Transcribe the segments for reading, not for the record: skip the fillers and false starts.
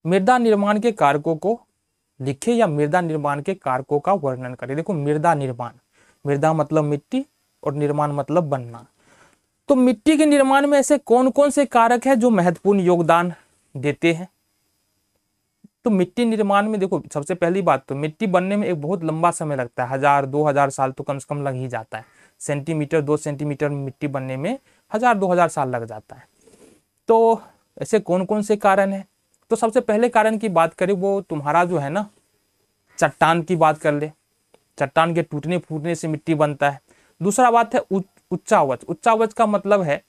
मृदा निर्माण के कारकों को लिखे या मृदा निर्माण के कारकों का वर्णन करें। देखो मृदा निर्माण, मृदा मतलब मिट्टी और निर्माण मतलब बनना। तो मिट्टी के निर्माण में ऐसे कौन कौन से कारक हैं जो महत्वपूर्ण योगदान देते हैं। तो मिट्टी निर्माण में देखो सबसे पहली बात तो मिट्टी बनने में एक बहुत लंबा समय लगता है, 1000-2000 साल तो कम से कम लग ही जाता है। सेंटीमीटर 2 सेंटीमीटर मिट्टी बनने में 1000-2000 साल लग जाता है। तो ऐसे कौन कौन से कारण हैं। तो सबसे पहले कारण की बात करें वो तुम्हारा जो है ना चट्टान की बात कर ले, चट्टान के टूटने फूटने से मिट्टी बनता है। दूसरा बात है उच्चावच। उच्चावच का मतलब है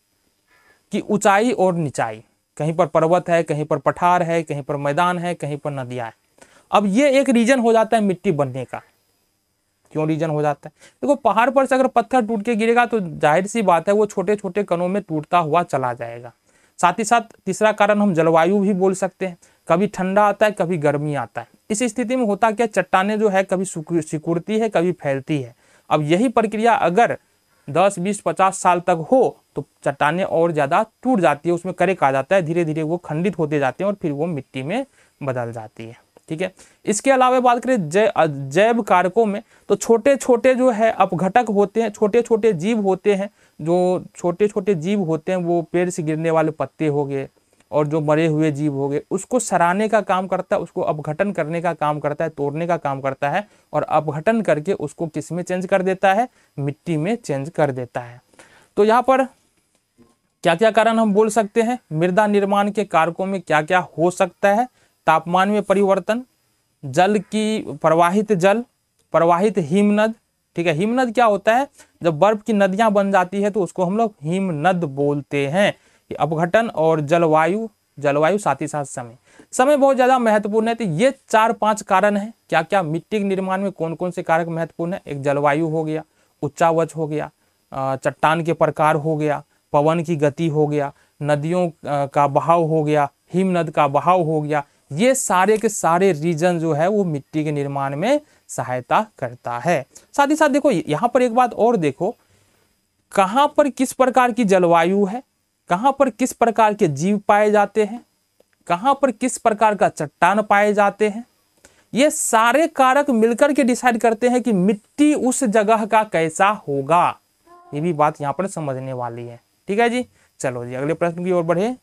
कि ऊंचाई और निचाई, कहीं पर पर्वत है, कहीं पर पठार है, कहीं पर मैदान है, कहीं पर नदियां है। अब ये एक रीजन हो जाता है मिट्टी बनने का। क्यों रीजन हो जाता है। देखो पहाड़ पर से अगर पत्थर टूट के गिरेगा तो जाहिर सी बात है वो छोटे छोटे कणों में टूटता हुआ चला जाएगा। साथ ही साथ तीसरा कारण हम जलवायु भी बोल सकते हैं, कभी ठंडा आता है कभी गर्मी आता है। इस स्थिति में होता क्या, चट्टानें जो है कभी सिकुड़ती है कभी फैलती है। अब यही प्रक्रिया अगर 10, 20, 50 साल तक हो तो चट्टानें और ज्यादा टूट जाती है, उसमें क्रैक आ जाता है, धीरे धीरे वो खंडित होते जाते हैं और फिर वो मिट्टी में बदल जाती है। ठीक है। इसके अलावा बात करें जैव कारकों में तो छोटे छोटे जो है अपघटक होते हैं, छोटे छोटे जीव होते हैं। जो छोटे छोटे जीव होते हैं वो पेड़ से गिरने वाले पत्ते हो गए और जो मरे हुए जीव हो गए, उसको सराहने का काम करता है, उसको अपघटन करने का काम करता है, तोड़ने का काम करता है और अपघटन करके उसको किस में चेंज कर देता है, मिट्टी में चेंज कर देता है। तो यहाँ पर क्या क्या कारण हम बोल सकते हैं, मृदा निर्माण के कारकों में क्या क्या हो सकता है। तापमान में परिवर्तन, जल की प्रवाहित हिमनद। ठीक है, हिमनद क्या होता है, जब बर्फ की नदियां बन जाती है तो उसको हम लोग हिमनद बोलते हैं। अपघटन और जलवायु साथ ही साथ समय बहुत ज्यादा महत्वपूर्ण है। तो ये 4-5 कारण हैं। क्या क्या मिट्टी के निर्माण में कौन कौन से कारक महत्वपूर्ण है। एक जलवायु हो गया, उच्चावच हो गया, चट्टान के प्रकार हो गया, पवन की गति हो गया, नदियों का बहाव हो गया, हिमनद का बहाव हो गया। ये सारे के सारे रीजन जो है वो मिट्टी के निर्माण में सहायता करता है। साथ ही साथ देखो यहाँ पर एक बात और देखो, कहां पर किस प्रकार की जलवायु है, कहां पर किस प्रकार के जीव पाए जाते हैं, कहां पर किस प्रकार का चट्टान पाए जाते हैं। ये सारे कारक मिलकर के डिसाइड करते हैं कि मिट्टी उस जगह का कैसा होगा। ये भी बात यहाँ पर समझने वाली है। ठीक है जी, चलो जी अगले प्रश्न की ओर बढ़े।